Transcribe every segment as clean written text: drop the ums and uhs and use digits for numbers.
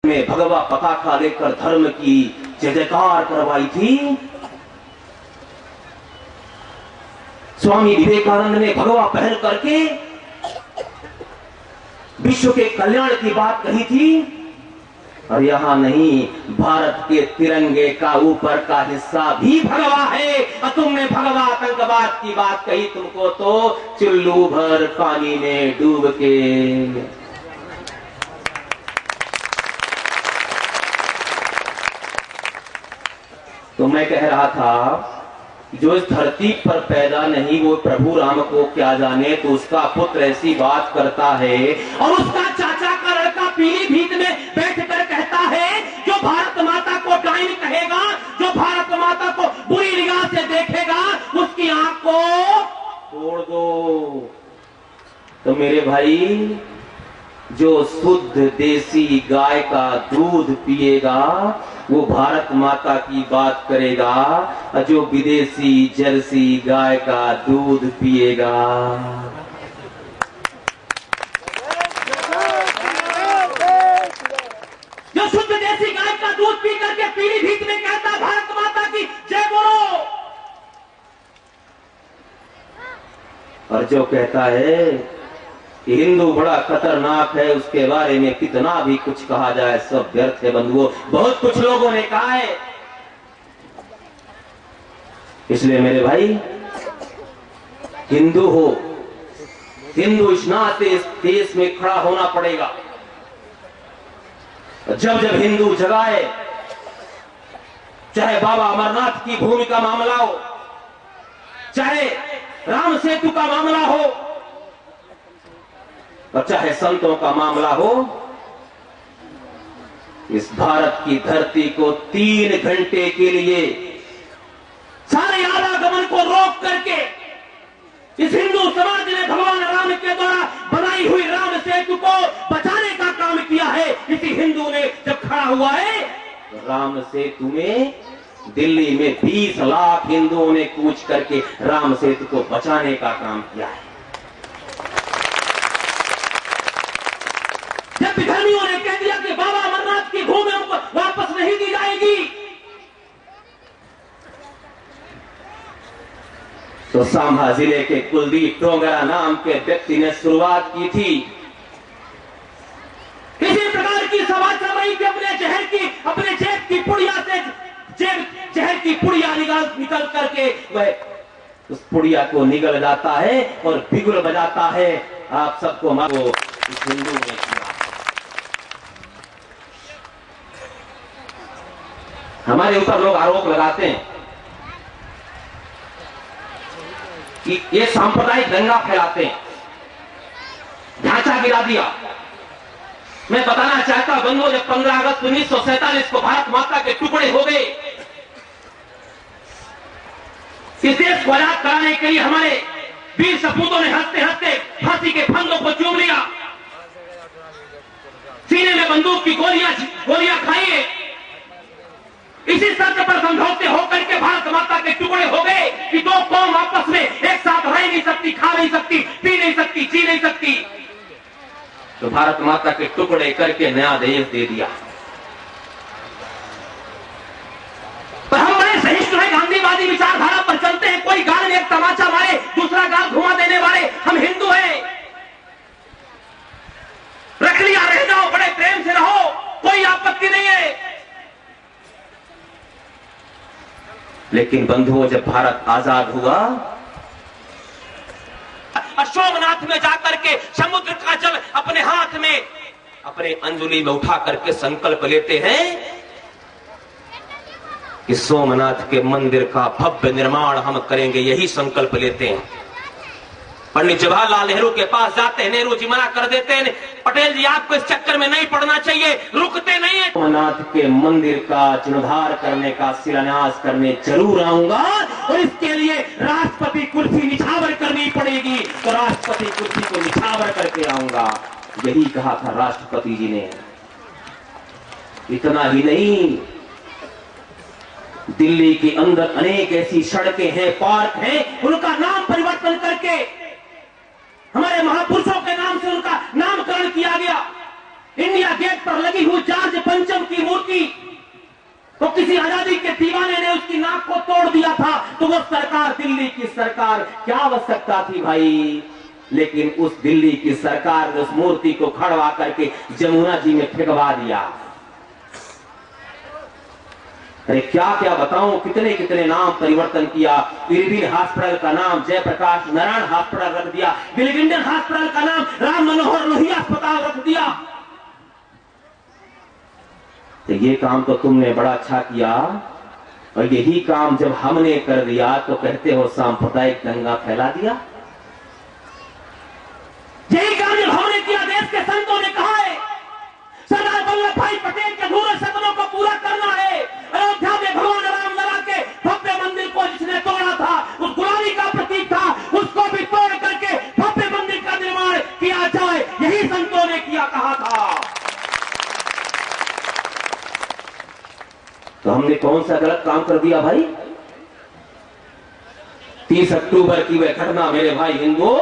में भगवा पताका लेकर धर्म की जय जयकार करवाई थी। स्वामी विवेकानंद ने भगवा पहन करके विश्व के कल्याण की बात कही थी। और यहाँ नहीं, भारत के तिरंगे का ऊपर का हिस्सा भी भगवा है। और तुमने भगवा आतंकवाद की बात कही, तुमको तो चुल्लू भर पानी में डूब के। तो मैं कह रहा था, जो इस धरती पर पैदा नहीं वो प्रभु राम को क्या जाने। तो उसका पुत्र ऐसी बात करता है और उसका चाचा का लड़का पीली भीत में बैठकर कहता है, जो भारत माता को डाइन कहेगा, जो भारत माता को बुरी निगाह से देखेगा, उसकी आंख को तोड़ दो। तो मेरे भाई, जो शुद्ध देसी गाय का दूध पिएगा वो भारत माता की बात करेगा, और जो विदेशी जर्सी गाय का दूध पिएगा जो शुद्ध देसी गाय का दूध पी करके पीली भीत में कहता भारत माता की जय बोलो, और जो कहता है हिंदू बड़ा खतरनाक है, उसके बारे में कितना भी कुछ कहा जाए सब व्यर्थ है बंधुओं। बहुत कुछ लोगों ने कहा है। इसलिए मेरे भाई, हिंदू हो, हिंदू इस नाते इस देश में खड़ा होना पड़ेगा। जब जब हिंदू जगाए, चाहे बाबा अमरनाथ की भूमि का मामला हो, चाहे राम सेतु का मामला हो, और चाहे संतों का मामला हो, इस भारत की धरती को 3 घंटे के लिए सारे आवागमन को रोक करके इस हिंदू समाज ने भगवान राम के द्वारा बनाई हुई राम सेतु को बचाने का काम किया है। इसी हिंदू ने जब खड़ा हुआ है, राम सेतु में दिल्ली में 20 लाख हिंदुओं ने कूच करके राम सेतु को बचाने का काम किया है। जब विधर्मियों ने कह दिया कि बाबा अमरनाथ की भूमि हमको वापस नहीं दी जाएगी, तो सांभा जिले के कुलदीप टोंगरा नाम के व्यक्ति ने शुरुआत की थी। किसी प्रकार की सभा चल रही थी, अपने जेब की पुड़िया से जहर की पुड़िया निकल करके वह उस पुड़िया को निगल जाता है और बिगुल बजाता है। आप सबको मारो, इस हिंदू ने किया। हमारे ऊपर लोग आरोप लगाते हैं कि ये सांप्रदायिक दंगा फैलाते हैं, ढांचा गिरा दिया। मैं बताना चाहता हूं बंधुओं, जब 15 अगस्त 1947 को भारत माता के टुकड़े हो गए, इस देश को आजाद कराने के लिए हमारे वीर सपूतों ने हंसते हंसते फांसी के फंदों को चूम लिया, सीने में बंदूक की गोलियां खाई। इसी शर्त पर समझौते होकर के भारत माता के टुकड़े हो गए कि 2 कौम आपस में एक साथ रह नहीं सकती, खा नहीं सकती, पी नहीं सकती, जी नहीं सकती। तो भारत माता के टुकड़े करके नया देश दे दिया। पर हम बड़े सहिष्णु हैं, गांधीवादी विचारधारा पर चलते हैं। कोई गाल में एक तमाचा मारे, दूसरा गाल घुमा देने वाले हम हिंदू हैं। रख लिया, रह जाओ, बड़े प्रेम से रहो, कोई आपत्ति नहीं है। लेकिन बंधुओं, जब भारत आजाद हुआ, सोमनाथ में जाकर के समुद्र का जल अपने हाथ में, अपने अंजुली में उठा करके संकल्प लेते हैं कि सोमनाथ के मंदिर का भव्य निर्माण हम करेंगे। यही संकल्प लेते हैं। पंडित जवाहरलाल नेहरू के पास जाते हैं, नेहरू जी मना कर देते हैं, पटेल जी आपको इस चक्कर में नहीं पड़ना चाहिए, रुकते नहीं है। सोमनाथ के मंदिर का जीर्णोद्धार करने का शिलान्यास करने जरूर आऊंगा, और इसके लिए राष्ट्रपति कुर्सी निछावर करनी पड़ेगी, तो राष्ट्रपति कुर्सी को निछावर करके आऊंगा। यही कहा था राष्ट्रपति जी ने। इतना ही नहीं, दिल्ली के अंदर अनेक ऐसी सड़कें हैं, पार्क हैं, उनका नाम परिवर्तन करके हमारे महापुरुषों के नाम से उनका नामकरण किया गया। इंडिया गेट पर लगी हुई जॉर्ज पंच तो किसी आजादी के दीवाने ने उसकी नाक को तोड़ दिया था, तो वो सरकार, दिल्ली की सरकार, क्या आवश्यकता थी भाई? लेकिन उस दिल्ली की सरकार ने उस मूर्ति को खड़वा करके जमुना जी में फेंकवा दिया। अरे क्या क्या बताऊं, कितने कितने नाम परिवर्तन किया। इरविन हॉस्पिटल का नाम जयप्रकाश नारायण हॉस्पिटल रख दिया, विलिंगडन हॉस्पिटल का नाम राम मनोहर लोहिया अस्पताल रख दिया। तो ये काम तो तुमने बड़ा अच्छा किया, और यही काम जब हमने कर दिया तो कहते हो सांप्रदायिक दंगा फैला दिया। यही काम जब हमने किया, देश के संतों ने कहा है सरदार वल्लभ भाई पटेल के अधूरे सपनों को पूरा करना है। अयोध्या में भगवान राम लला के भव्य मंदिर को जिसने तोड़ा था, उस गुलामी का प्रतीक था, उसको भी तोड़ करके भव्य मंदिर का निर्माण किया जाए, यही संतों ने किया कहा था। तो हमने कौन सा गलत काम कर दिया भाई? 30 अक्टूबर की वह घटना मेरे भाई हिंदुओं,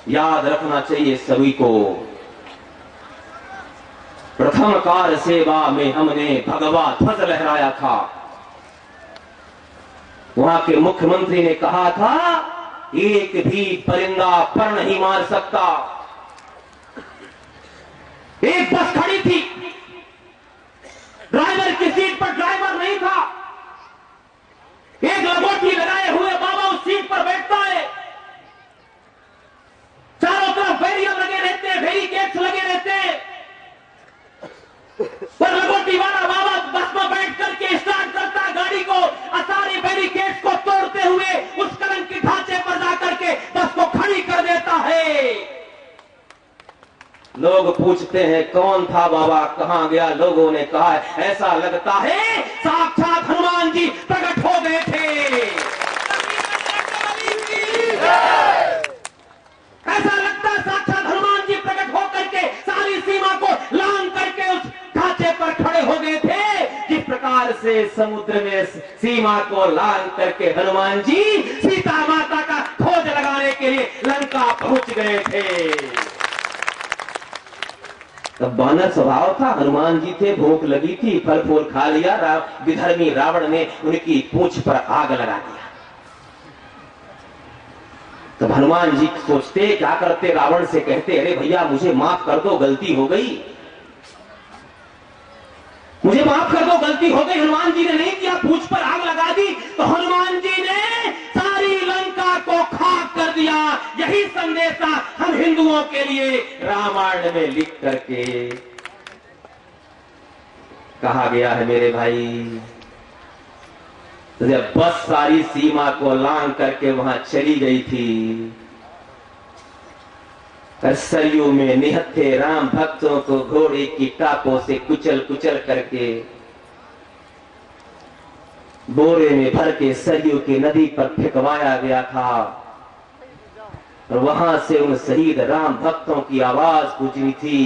याद रखना चाहिए सभी को। प्रथम कार सेवा में हमने भगवा ध्वज लहराया था। वहां के मुख्यमंत्री ने कहा था एक भी परिंदा पर नहीं मार सकता। एक बस खड़ी थी, ड्राइवर की सीट पर ड्राइवर नहीं था, एक लंगोटी लगाए हुए बाबा उस सीट पर बैठता है, चारों तरफ बैरियर लगे रहते हैं, बैरिकेड्स लगे रहते हैं, पर लंगोटी वाला बाबा बस में बैठ करके स्टार्ट करता गाड़ी को, सारे बैरिकेड्स को तोड़ते हुए उस कलंकी ढांचे पर जाकर के बस को खड़ी कर देता है। लोग पूछते हैं कौन था बाबा, कहां गया? लोगों ने कहा ऐसा लगता है साक्षात हनुमान जी प्रकट हो गए थे। ऐसा लगता है साक्षात हनुमान जी प्रकट होकर के सारी सीमा को लांघ करके उस ढांचे पर खड़े हो गए थे। जिस प्रकार से समुद्र में सीमा को लांघ करके हनुमान जी सीता माता का खोज लगाने के लिए लंका पहुंच गए थे। तब बानर स्वभाव था, हनुमान जी थे, भूख लगी थी, फल फूल खा लिया, विधर्मी रावण ने उनकी पूंछ पर आग लगा दिया। तब हनुमान जी सोचते क्या करते, रावण से कहते अरे भैया मुझे माफ कर दो, गलती हो गई, मुझे माफ कर दो, गलती हो गई। हनुमान जी ने नहीं किया, पूंछ पर आग लगा दी, तो हनुमान जी ने सारी लंका को खाक कर दिया। यही संदेशा हम हिंदुओं के लिए रामायण में लिख करके कहा गया है मेरे भाई। तो जब बस सारी सीमा को लांघ करके वहां चली गई थी, सरयू में निहत्थे राम भक्तों को घोड़े की टापों से कुचल कुचल करके बोरे में भर के सरयू की नदी पर फेंकवाया गया था। और वहां से उन शहीद राम भक्तों की आवाज गूंजी थी,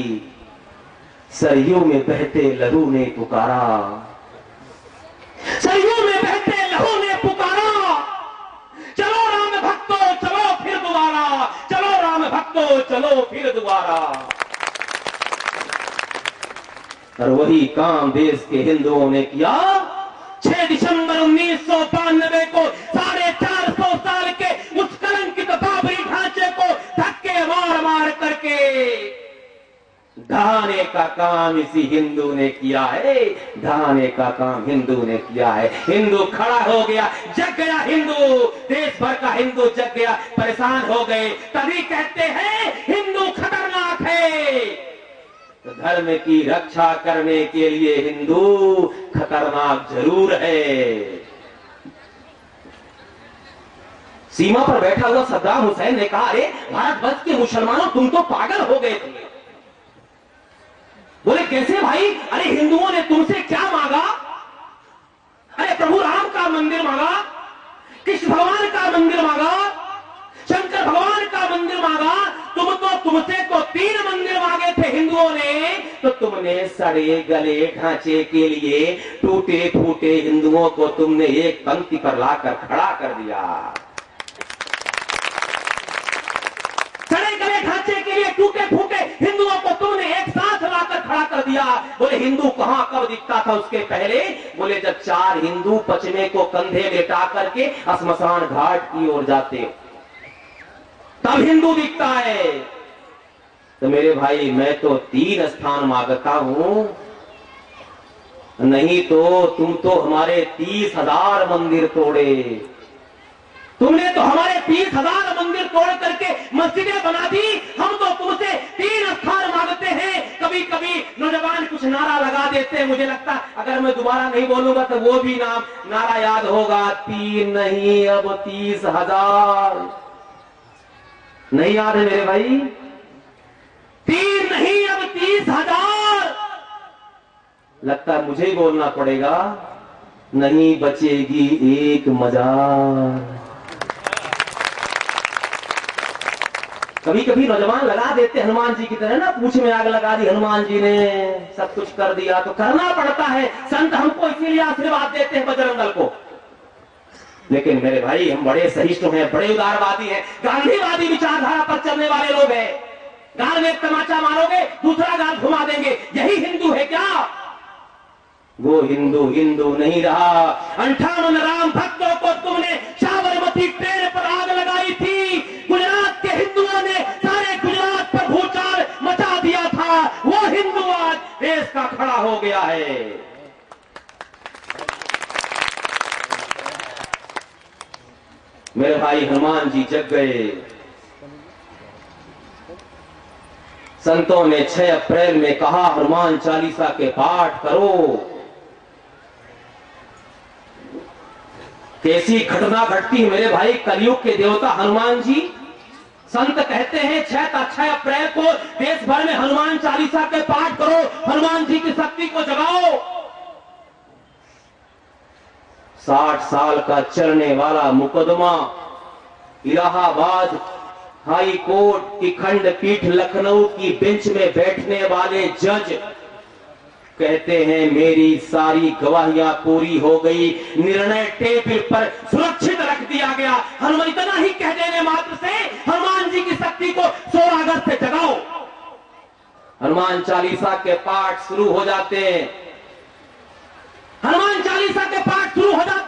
सरयू में बहते लहू ने पुकारा, सरयू में बहते लहू ने पुकारा, चलो राम भक्तों चलो फिर दोबारा, चलो राम भक्तों चलो फिर दोबारा। और वही काम देश के हिंदुओं ने किया। 6 दिसंबर 1992 को 450 साल के उस कलंकित बाबरी ढांचे को धक्के मार मार करके ढहाने का काम इसी हिंदू ने किया है, ढहाने का काम हिंदू ने किया है। हिंदू खड़ा हो गया, जग गया हिंदू, देश भर का हिंदू जग गया, परेशान हो गए। तभी कहते हैं हिंदू खतरनाक है। तो धर्म की रक्षा करने के लिए हिंदू खतरनाक जरूर है। सीमा पर बैठा हुआ सद्दाम हुसैन ने कहा अरे भारतवर्ष के मुसलमानों तुम तो पागल हो गए थे। बोले कैसे भाई? अरे हिंदुओं ने तुमसे क्या मांगा? अरे प्रभु राम का मंदिर मांगा, कृष्ण भगवान का मंदिर मांगा, शंकर भगवान का मंदिर मांगा, तुमसे तो 3 मंदिर मांगे थे हिंदुओं ने, तो तुमने सड़े गले ढांचे के लिए टूटे फूटे हिंदुओं को तुमने एक पंक्ति पर लाकर खड़ा कर दिया। सड़े गले ढांचे के लिए टूटे फूटे हिंदुओं को तुमने एक साथ लाकर खड़ा कर दिया। बोले हिंदू कहां कब दिखता था उसके पहले? बोले जब 4 हिंदू पचमे को कंधे लेटा करके श्मशान घाट की ओर जाते तब हिंदू दिखता है। तो मेरे भाई मैं तो 3 स्थान मांगता हूं, नहीं तो तुम तो हमारे 30,000 मंदिर तोड़े। तुमने तो हमारे 30,000 मंदिर तोड़ करके मस्जिदें बना दी। हम तो तुमसे 3 स्थान मांगते हैं। कभी कभी नौजवान कुछ नारा लगा देते हैं, मुझे लगता है अगर मैं दोबारा नहीं बोलूंगा तो वो भी नारा याद होगा। 3 नहीं अब 30,000। नहीं याद है मेरे भाई? 3 नहीं अब 30,000। लगता है मुझे ही बोलना पड़ेगा, नहीं बचेगी एक मजार। कभी कभी नौजवान लगा देते हनुमान जी की तरह ना, पूछ में आग लगा दी हनुमान जी ने, सब कुछ कर दिया। तो करना पड़ता है, संत हमको इसीलिए आशीर्वाद देते हैं बजरंग दल को। लेकिन मेरे भाई हम बड़े सहिष्णु हैं, बड़े उदारवादी हैं, गांधीवादी विचारधारा पर चलने वाले लोग हैं। गाल में एक तमाचा मारोगे दूसरा गाल घुमा देंगे, यही हिंदू है क्या? वो हिंदू हिंदू नहीं रहा। 58 राम भक्तों को तुमने साबरमती ट्रेन पर आग लगाई थी। गुजरात के हिंदुओं ने सारे गुजरात पर भूचाल मचा दिया था। वो हिंदू आज देश का खड़ा हो गया है। मेरे भाई हनुमान जी जग गए। संतों ने 6 अप्रैल में कहा हनुमान चालीसा के पाठ करो। कैसी घटना घटती है मेरे भाई, कलयुग के देवता हनुमान जी। संत कहते हैं 6 अप्रैल को देश भर में हनुमान चालीसा के पाठ करो, हनुमान जी की शक्ति को जगाओ। 60 साल का चलने वाला मुकदमा इलाहाबाद हाई कोर्ट की खंडपीठ लखनऊ की बेंच में बैठने वाले जज कहते हैं मेरी सारी गवाहियां पूरी हो गई, निर्णय टेबल पर सुरक्षित रख दिया गया। हनुमान इतना ही कह देने मात्र से हनुमान जी की शक्ति को 16 अगस्त से जगाओ। हनुमान चालीसा के पाठ शुरू हो जाते हैं। हनुमान चालीसा के पाठ शुरू हो जाते